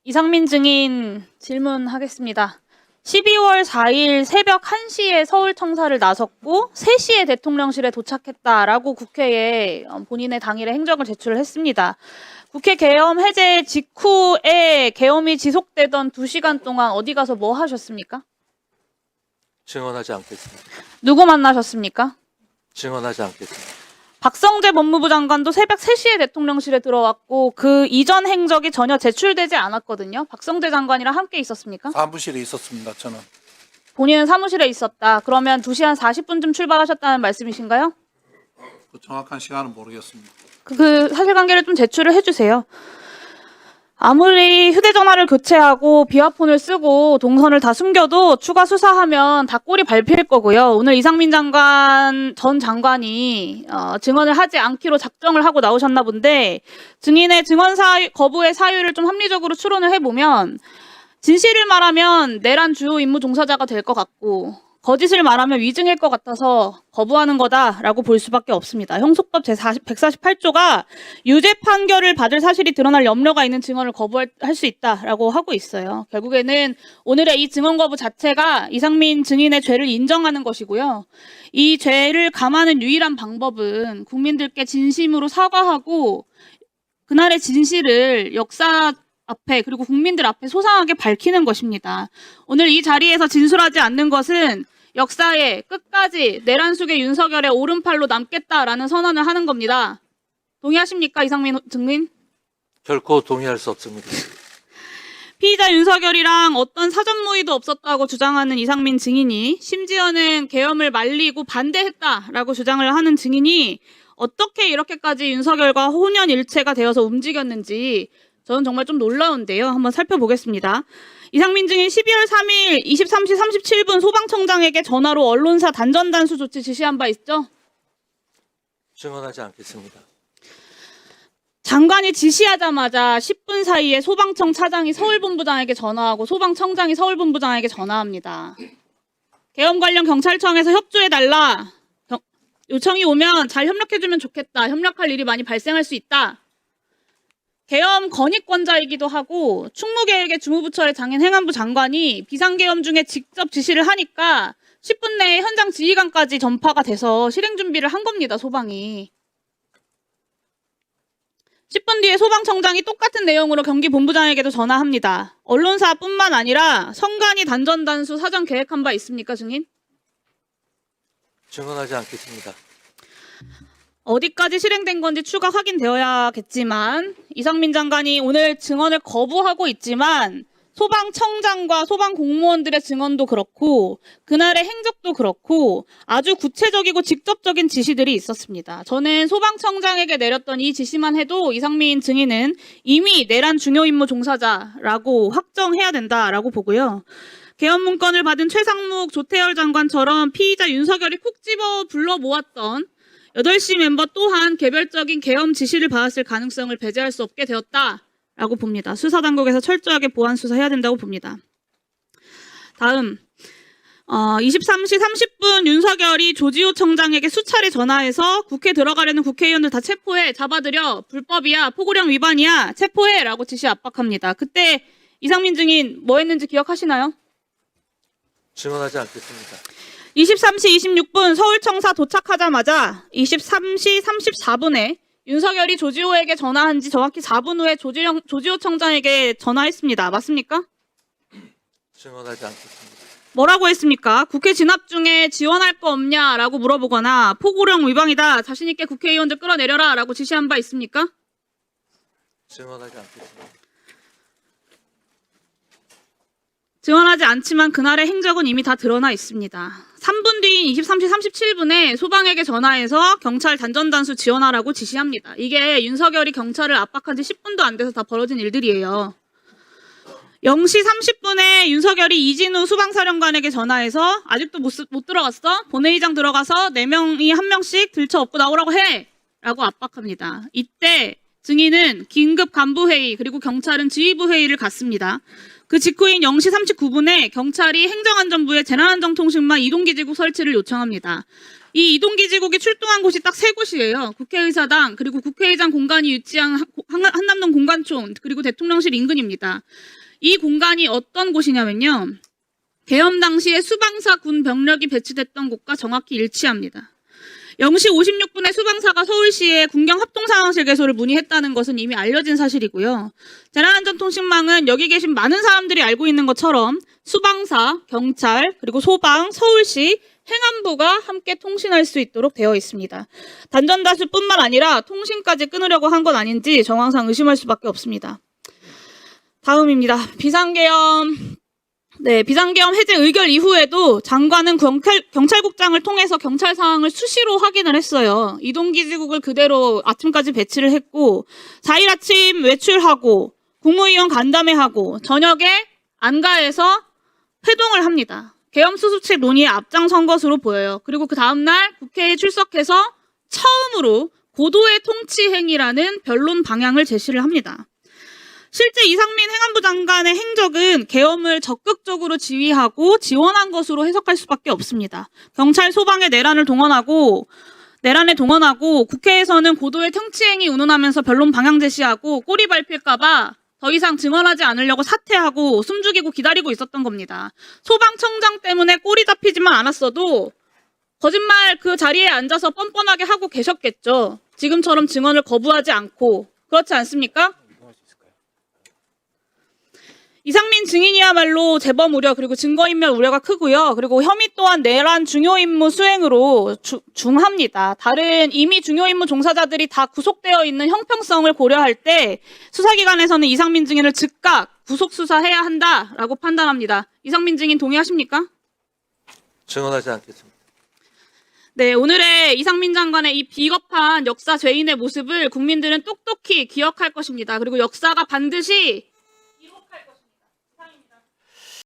이상민 증인 질문하겠습니다. 12월 4일 새벽 1시에 서울 청사를 나섰고 3시에 대통령실에 도착했다라고 국회에 본인의 당일의 행적을 제출을 했습니다. 국회 계엄 해제 직후에 계엄이 지속되던 2시간 동안 어디 가서 뭐 하셨습니까? 증언하지 않겠습니다. 누구 만나셨습니까? 증언하지 않겠습니다. 박성재 법무부 장관도 새벽 3시에 대통령실에 들어왔고 그 이전 행적이 전혀 제출되지 않았거든요. 박성재 장관이랑 함께 있었습니까? 사무실에 있었습니다. 저는 본인은 사무실에 있었다. 그러면 2시 한 40분쯤 출발하셨다는 말씀이신가요? 그 정확한 시간은 모르겠습니다. 그 사실관계를 좀 제출을 해주세요. 아무리 휴대전화를 교체하고 비화폰을 쓰고 동선을 다 숨겨도 추가 수사하면 다 꼴이 밟힐 거고요. 오늘 이상민 전 장관이 증언을 하지 않기로 작정을 하고 나오셨나 본데 증인의 증언 거부의 사유를 좀 합리적으로 추론을 해보면 진실을 말하면 내란 주요 임무 종사자가 될 것 같고 거짓을 말하면 위증일 것 같아서 거부하는 거다라고 볼 수밖에 없습니다. 형소법 제148조가 유죄 판결을 받을 사실이 드러날 염려가 있는 증언을 거부할 수 있다라고 하고 있어요. 결국에는 오늘의 이 증언 거부 자체가 이상민 증인의 죄를 인정하는 것이고요. 이 죄를 감하는 유일한 방법은 국민들께 진심으로 사과하고 그날의 진실을 역사 앞에 그리고 국민들 앞에 소상하게 밝히는 것입니다. 오늘 이 자리에서 진술하지 않는 것은 역사에 끝까지 내란 속의 윤석열의 오른팔로 남겠다라는 선언을 하는 겁니다. 동의하십니까, 이상민 증인? 결코 동의할 수 없습니다. 피의자 윤석열이랑 어떤 사전 모의도 없었다고 주장하는 이상민 증인이 심지어는 계엄을 말리고 반대했다라고 주장을 하는 증인이 어떻게 이렇게까지 윤석열과 혼연일체가 되어서 움직였는지 저는 정말 좀 놀라운데요. 한번 살펴보겠습니다. 이상민 증인 12월 3일 23시 37분 소방청장에게 전화로 언론사 단전 단수 조치 지시한 바 있죠? 증언하지 않겠습니다. 장관이 지시하자마자 10분 사이에 소방청 차장이 서울본부장에게 전화하고 소방청장이 서울본부장에게 전화합니다. 계엄 관련 경찰청에서 협조해달라. 요청이 오면 잘 협력해주면 좋겠다. 협력할 일이 많이 발생할 수 있다. 계엄 건의권자이기도 하고 충무계획의 주무부처의 장인 행안부 장관이 비상계엄 중에 직접 지시를 하니까 10분 내에 현장 지휘관까지 전파가 돼서 실행 준비를 한 겁니다. 소방이. 10분 뒤에 소방청장이 똑같은 내용으로 경기본부장에게도 전화합니다. 언론사뿐만 아니라 선관위 단전 단수 사전 계획한 바 있습니까, 증인? 증언하지 않겠습니다. 어디까지 실행된 건지 추가 확인되어야겠지만 이상민 장관이 오늘 증언을 거부하고 있지만 소방청장과 소방공무원들의 증언도 그렇고 그날의 행적도 그렇고 아주 구체적이고 직접적인 지시들이 있었습니다. 저는 소방청장에게 내렸던 이 지시만 해도 이상민 증인은 이미 내란 중요 임무 종사자라고 확정해야 된다라고 보고요. 계엄 문건을 받은 최상목, 조태열 장관처럼 피의자 윤석열이 콕 집어 불러 모았던 8시 멤버 또한 개별적인 계엄 지시를 받았을 가능성을 배제할 수 없게 되었다라고 봅니다. 수사당국에서 철저하게 보안 수사해야 된다고 봅니다. 다음 23시 30분 윤석열이 조지호 청장에게 수차례 전화해서 국회 들어가려는 국회의원들 다 체포해, 잡아들여, 불법이야, 포고령 위반이야, 체포해라고 지시 압박합니다. 그때 이상민 증인 뭐 했는지 기억하시나요? 증언하지 않겠습니다. 23시 26분 서울청사 도착하자마자 23시 34분에 윤석열이 조지호에게 전화한 지 정확히 4분 후에 조지호 청장에게 전화했습니다. 맞습니까? 증언하지 않겠습니다. 뭐라고 했습니까? 국회 진압 중에 지원할 거 없냐라고 물어보거나 포고령 위반이다. 자신 있게 국회의원들 끌어내려라 라고 지시한 바 있습니까? 증언하지 않겠습니다. 증언하지 않지만 그날의 행적은 이미 다 드러나 있습니다. 3분 뒤인 23시 37분에 소방에게 전화해서 경찰 단전단수 지원하라고 지시합니다. 이게 윤석열이 경찰을 압박한 지 10분도 안 돼서 다 벌어진 일들이에요. 0시 30분에 윤석열이 이진우 수방사령관에게 전화해서 아직도 못 들어갔어? 본회의장 들어가서 4명이 1명씩 들쳐 업고 나오라고 해! 라고 압박합니다. 이때 증인은 긴급 간부회의 그리고 경찰은 지휘부 회의를 갖습니다. 그 직후인 0시 39분에 경찰이 행정안전부에 재난안전통신망 이동기지국 설치를 요청합니다. 이 이동기지국이 출동한 곳이 딱 세 곳이에요. 국회의사당, 그리고 국회의장 공간이 위치한 한남동 공관촌, 그리고 대통령실 인근입니다. 이 공간이 어떤 곳이냐면요. 계엄 당시에 수방사 군 병력이 배치됐던 곳과 정확히 일치합니다. 0시 56분에 수방사가 서울시에 군경 합동상황실 개소를 문의했다는 것은 이미 알려진 사실이고요. 재난안전통신망은 여기 계신 많은 사람들이 알고 있는 것처럼 수방사, 경찰, 그리고 소방, 서울시, 행안부가 함께 통신할 수 있도록 되어 있습니다. 단전다수뿐만 아니라 통신까지 끊으려고 한 건 아닌지 정황상 의심할 수밖에 없습니다. 다음입니다. 비상계엄 해제 의결 이후에도 장관은 경찰국장을 통해서 경찰 상황을 수시로 확인을 했어요. 이동기지국을 그대로 아침까지 배치를 했고 4일 아침 외출하고 국무위원 간담회하고 저녁에 안가에서 회동을 합니다. 계엄 수습책 논의에 앞장선 것으로 보여요. 그리고 그 다음날 국회에 출석해서 처음으로 고도의 통치 행위라는 변론 방향을 제시를 합니다. 실제 이상민 행안부 장관의 행적은 계엄을 적극적으로 지휘하고 지원한 것으로 해석할 수밖에 없습니다. 경찰 소방의 내란에 동원하고 국회에서는 고도의 통치행위 운운하면서 변론 방향 제시하고 꼬리 밟힐까봐 더 이상 증언하지 않으려고 사퇴하고 숨죽이고 기다리고 있었던 겁니다. 소방청장 때문에 꼬리 잡히지만 않았어도 거짓말 그 자리에 앉아서 뻔뻔하게 하고 계셨겠죠. 지금처럼 증언을 거부하지 않고. 그렇지 않습니까? 이상민 증인이야말로 재범 우려 그리고 증거인멸 우려가 크고요. 그리고 혐의 또한 내란 중요 임무 수행으로 중합니다. 다른 이미 중요 임무 종사자들이 다 구속되어 있는 형평성을 고려할 때 수사기관에서는 이상민 증인을 즉각 구속 수사해야 한다라고 판단합니다. 이상민 증인 동의하십니까? 증언하지 않겠습니다. 네, 오늘의 이상민 장관의 이 비겁한 역사 죄인의 모습을 국민들은 똑똑히 기억할 것입니다. 그리고 역사가 반드시